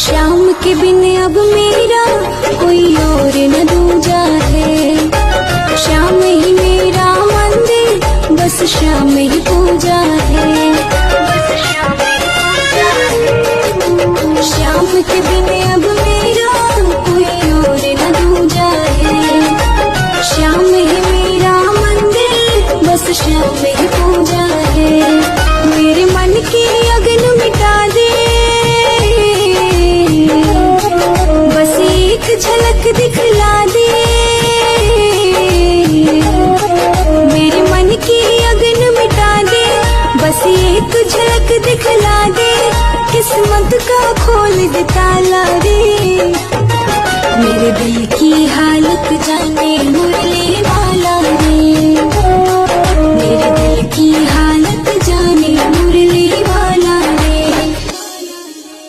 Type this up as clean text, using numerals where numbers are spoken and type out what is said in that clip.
श्याम के बिन अब मेरा कोई और न दूजा है। श्याम ही मेरा मंदिर, बस श्याम ही पूजा है। श्याम के बिन अब मेरा कोई और न दूजा है। श्याम ही मेरा मंदिर, बस श्याम ही पूजा है। मेरे मन की अग्नि मिटा दे, बस एक झलक दिखला दे। मेरे मन की अग्नि मिटा दे, बस एक झलक दिखला दे। किस्मत का खोल दे ताला रे, मेरे दिल की हालत जाने मुरली।